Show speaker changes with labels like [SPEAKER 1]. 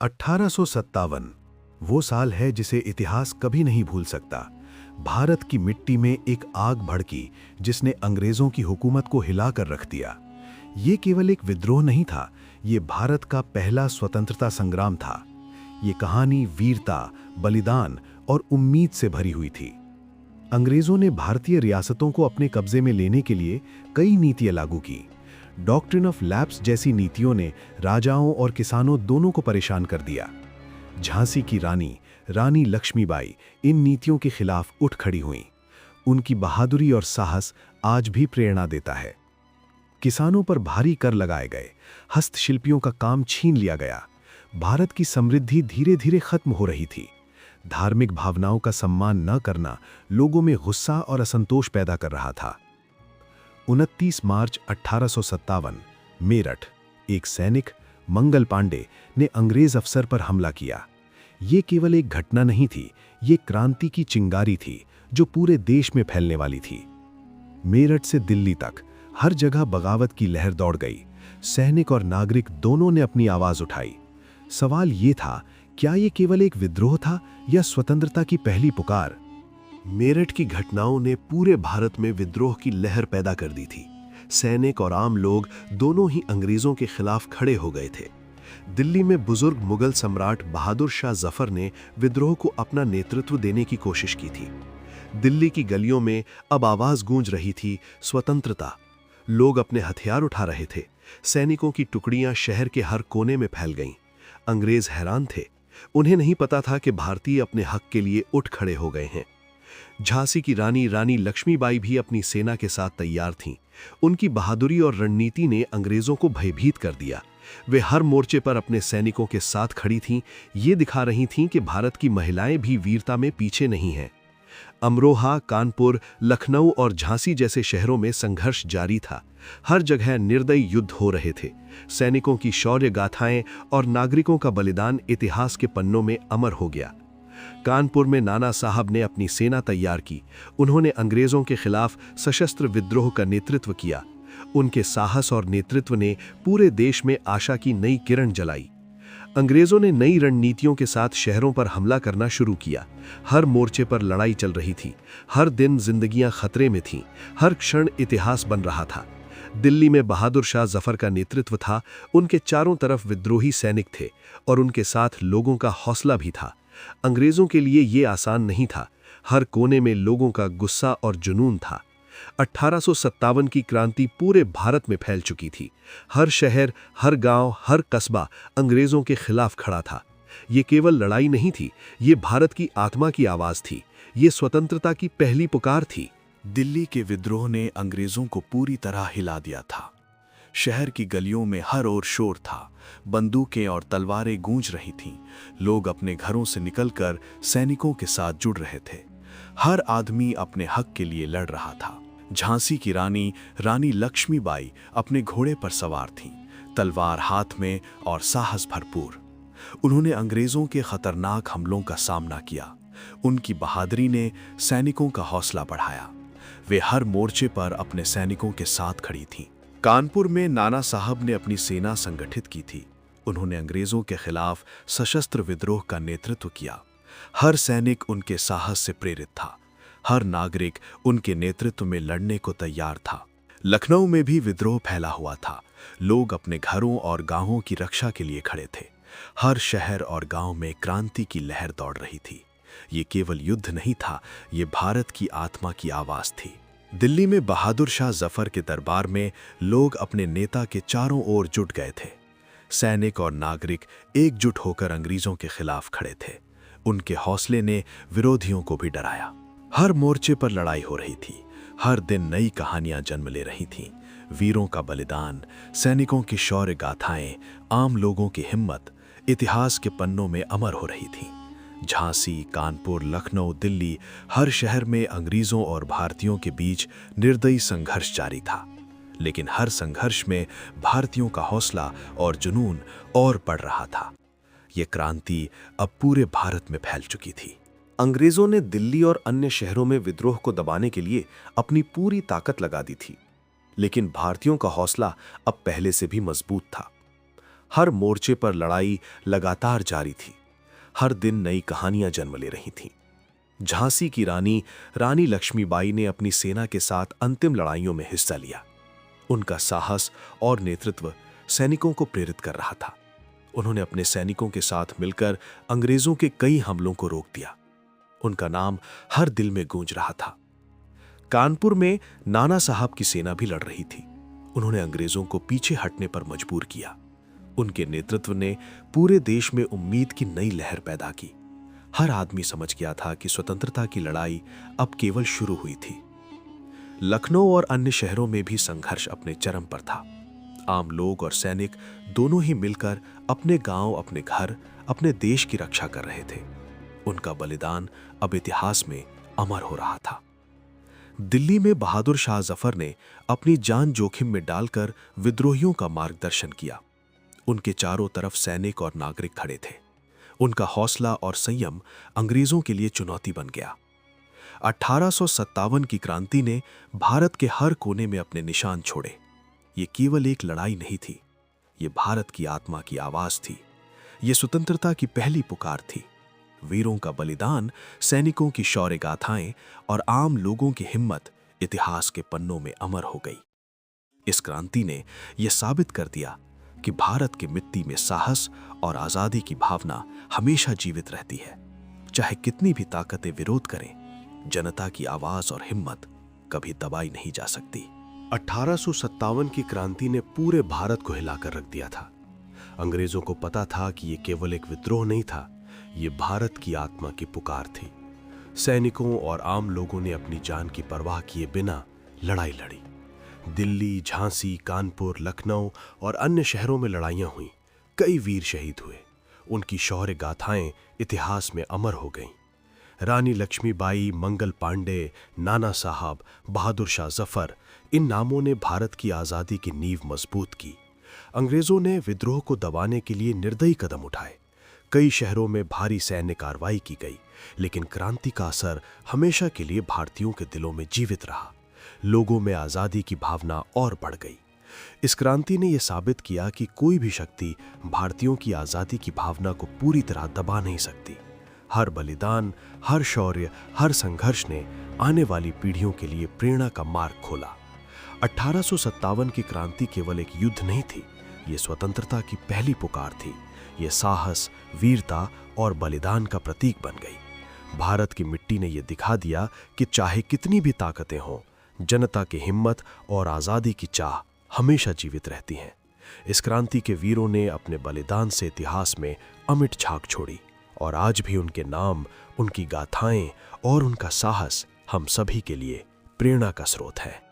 [SPEAKER 1] 1857 वो साल है जिसे इतिहास कभी नहीं भूल सकता। भारत की मिट्टी में एक आग भड़की जिसने अंग्रेजों की हुकूमत को हिलाकर रख दिया। ये केवल एक विद्रोह नहीं था, ये भारत का पहला स्वतंत्रता संग्राम था। ये कहानी वीरता, बलिदान और उम्मीद से भरी हुई थी। अंग्रेजों ने भारतीय रियासतों को अपने कब्जे में लेने के लिए कई नीतियां लागू की। डॉक्ट्रिन ऑफ लैप्स जैसी नीतियों ने राजाओं और किसानों दोनों को परेशान कर दिया। झांसी की रानी रानी लक्ष्मीबाई इन नीतियों के खिलाफ उठ खड़ी हुईं। उनकी बहादुरी और साहस आज भी प्रेरणा देता है। किसानों पर भारी कर लगाए गए, हस्तशिल्पियों का काम छीन लिया गया। भारत की समृद्धि धीरे धीरे खत्म हो रही थी। धार्मिक भावनाओं का सम्मान न करना लोगों में गुस्सा और असंतोष पैदा कर रहा था। 29 मार्च 1857 मेरठ, एक सैनिक मंगल पांडे ने अंग्रेज अफसर पर हमला किया। ये केवल एक घटना नहीं थी, ये क्रांति की चिंगारी थी जो पूरे देश में फैलने वाली थी। मेरठ से दिल्ली तक हर जगह बगावत की लहर दौड़ गई। सैनिक और नागरिक दोनों ने अपनी आवाज उठाई। सवाल ये था, क्या ये केवल एक विद्रोह था या स्वतंत्रता की पहली पुकार?
[SPEAKER 2] मेरठ की घटनाओं ने पूरे भारत में विद्रोह की लहर पैदा कर दी थी। सैनिक और आम लोग दोनों ही अंग्रेजों के खिलाफ खड़े हो गए थे। दिल्ली में बुजुर्ग मुगल सम्राट बहादुर शाह जफर ने विद्रोह को अपना नेतृत्व देने की कोशिश की थी। दिल्ली की गलियों में अब आवाज गूंज रही थी, स्वतंत्रता। लोग अपने हथियार उठा रहे थे। सैनिकों की टुकड़ियां शहर के हर कोने में फैल गईं। अंग्रेज हैरान थे। उन्हें नहीं पता था कि भारतीय अपने हक के लिए उठ खड़े हो गए हैं। झांसी की रानी रानी लक्ष्मीबाई भी अपनी सेना के साथ तैयार थीं। उनकी बहादुरी और रणनीति ने अंग्रेजों को भयभीत कर दिया। वे हर मोर्चे पर अपने सैनिकों के साथ खड़ी थीं, ये दिखा रही थीं कि भारत की महिलाएं भी वीरता में पीछे नहीं हैं। अमरोहा, कानपुर, लखनऊ और झांसी जैसे शहरों में संघर्ष जारी था। हर जगह निर्दयी युद्ध हो रहे थे। सैनिकों की शौर्य गाथाएं और नागरिकों का बलिदान इतिहास के पन्नों में अमर हो गया। कानपुर में नाना साहब ने अपनी सेना तैयार की। उन्होंने अंग्रेजों के खिलाफ सशस्त्र विद्रोह का नेतृत्व किया। उनके साहस और नेतृत्व ने पूरे देश में आशा की नई किरण जलाई। अंग्रेजों ने नई रणनीतियों के साथ शहरों पर हमला करना शुरू किया। हर मोर्चे पर लड़ाई चल रही थी। हर दिन जिंदगियां खतरे में थीं। हर क्षण इतिहास बन रहा था। दिल्ली में बहादुर शाह जफर का नेतृत्व था। उनके चारों तरफ विद्रोही सैनिक थे और उनके साथ लोगों का हौसला भी था। अंग्रेजों के लिए ये आसान नहीं था। हर कोने में लोगों का गुस्सा और जुनून था। 1857 की क्रांति पूरे भारत में फैल चुकी थी। हर शहर, हर गांव, हर कस्बा अंग्रेजों के खिलाफ खड़ा था। ये केवल लड़ाई नहीं थी, ये भारत की आत्मा की आवाज थी। ये स्वतंत्रता की पहली पुकार थी।
[SPEAKER 3] दिल्ली के विद्रोह ने अंग्रेजों को पूरी तरह हिला दिया था। शहर की गलियों में हर ओर शोर था। बंदूकें और तलवारें गूंज रही थीं। लोग अपने घरों से निकलकर सैनिकों के साथ जुड़ रहे थे। हर आदमी अपने हक के लिए लड़ रहा था। झांसी की रानी रानी लक्ष्मीबाई अपने घोड़े पर सवार थीं, तलवार हाथ में और साहस भरपूर। उन्होंने अंग्रेजों के खतरनाक हमलों का सामना किया। उनकी बहादुरी ने सैनिकों का हौसला बढ़ाया। वे हर मोर्चे पर अपने सैनिकों के साथ खड़ी थीं। कानपुर में नाना साहब ने अपनी सेना संगठित की थी। उन्होंने अंग्रेजों के खिलाफ सशस्त्र विद्रोह का नेतृत्व किया। हर सैनिक उनके साहस से प्रेरित था। हर नागरिक उनके नेतृत्व में लड़ने को तैयार था। लखनऊ में भी विद्रोह फैला हुआ था। लोग अपने घरों और गांवों की रक्षा के लिए खड़े थे। हर शहर और गांव में क्रांति की लहर दौड़ रही थी। ये केवल युद्ध नहीं था, ये भारत की आत्मा की आवाज थी। दिल्ली में बहादुर शाह जफर के दरबार में लोग अपने नेता के चारों ओर जुट गए थे। सैनिक और नागरिक एकजुट होकर अंग्रेजों के खिलाफ खड़े थे। उनके हौसले ने विरोधियों को भी डराया। हर मोर्चे पर लड़ाई हो रही थी। हर दिन नई कहानियां जन्म ले रही थीं। वीरों का बलिदान, सैनिकों की शौर्य गाथाएं, आम लोगों की हिम्मत इतिहास के पन्नों में अमर हो रही थीं। झांसी, कानपुर, लखनऊ, दिल्ली, हर शहर में अंग्रेजों और भारतीयों के बीच निर्दयी संघर्ष जारी था। लेकिन हर संघर्ष में भारतीयों का हौसला और जुनून और बढ़ रहा था। ये क्रांति अब पूरे भारत में फैल चुकी थी।
[SPEAKER 2] अंग्रेजों ने दिल्ली और अन्य शहरों में विद्रोह को दबाने के लिए अपनी पूरी ताकत लगा दी थी, लेकिन भारतीयों का हौसला अब पहले से भी मजबूत था। हर मोर्चे पर लड़ाई लगातार जारी थी। हर दिन नई कहानियां जन्म ले रही थीं। झांसी की रानी लक्ष्मीबाई ने अपनी सेना के साथ अंतिम लड़ाइयों में हिस्सा लिया। उनका साहस और नेतृत्व सैनिकों को प्रेरित कर रहा था। उन्होंने अपने सैनिकों के साथ मिलकर अंग्रेजों के कई हमलों को रोक दिया। उनका नाम हर दिल में गूंज रहा था। कानपुर में नाना साहब की सेना भी लड़ रही थी। उन्होंने अंग्रेजों को पीछे हटने पर मजबूर किया। उनके नेतृत्व ने पूरे देश में उम्मीद की नई लहर पैदा की। हर आदमी समझ गया था कि स्वतंत्रता की लड़ाई अब केवल शुरू हुई थी। लखनऊ और अन्य शहरों में भी संघर्ष अपने चरम पर था। आम लोग और सैनिक दोनों ही मिलकर अपने गांव, अपने घर, अपने देश की रक्षा कर रहे थे। उनका बलिदान अब इतिहास में अमर हो रहा था। दिल्ली में बहादुर शाह जफर ने अपनी जान जोखिम में डालकर विद्रोहियों का मार्गदर्शन किया। उनके चारों तरफ सैनिक और नागरिक खड़े थे। उनका हौसला और संयम अंग्रेजों के लिए चुनौती बन गया। 1857 की क्रांति ने भारत के हर कोने में अपने निशान छोड़े। ये केवल एक लड़ाई नहीं थी, ये भारत की आत्मा की आवाज थी। ये स्वतंत्रता की पहली पुकार थी। वीरों का बलिदान, सैनिकों की शौर्य गाथाएं और आम लोगों की हिम्मत इतिहास के पन्नों में अमर हो गई। इस क्रांति ने यह साबित कर दिया कि भारत की मिट्टी में साहस और आजादी की भावना हमेशा जीवित रहती है। चाहे कितनी भी ताकतें विरोध करें, जनता की आवाज और हिम्मत कभी दबाई नहीं जा सकती।
[SPEAKER 1] 1857 की क्रांति ने पूरे भारत को हिलाकर रख दिया था। अंग्रेजों को पता था कि यह केवल एक विद्रोह नहीं था, ये भारत की आत्मा की पुकार थी। सैनिकों और आम लोगों ने अपनी जान की परवाह किए बिना लड़ाई लड़ी। दिल्ली, झांसी, कानपुर, लखनऊ और अन्य शहरों में लड़ाइयां हुईं। कई वीर शहीद हुए। उनकी शौर्य गाथाएं इतिहास में अमर हो गईं। रानी लक्ष्मीबाई, मंगल पांडे, नाना साहब, बहादुर शाह जफर, इन नामों ने भारत की आज़ादी की नींव मजबूत की। अंग्रेजों ने विद्रोह को दबाने के लिए निर्दयी कदम उठाए। कई शहरों में भारी सैन्य कार्रवाई की गई, लेकिन क्रांति का असर हमेशा के लिए भारतीयों के दिलों में जीवित रहा। लोगों में आज़ादी की भावना और बढ़ गई। इस क्रांति ने यह साबित किया कि कोई भी शक्ति भारतीयों की आज़ादी की भावना को पूरी तरह दबा नहीं सकती। हर बलिदान, हर शौर्य, हर संघर्ष ने आने वाली पीढ़ियों के लिए प्रेरणा का मार्ग खोला। 1857 की क्रांति केवल एक युद्ध नहीं थी, ये स्वतंत्रता की पहली पुकार थी। ये साहस, वीरता और बलिदान का प्रतीक बन गई। भारत की मिट्टी ने यह दिखा दिया कि चाहे कितनी भी ताकतें हों, जनता की हिम्मत और आज़ादी की चाह हमेशा जीवित रहती हैं। इस क्रांति के वीरों ने अपने बलिदान से इतिहास में अमिट छाप छोड़ी और आज भी उनके नाम, उनकी गाथाएं और उनका साहस हम सभी के लिए प्रेरणा का स्रोत है।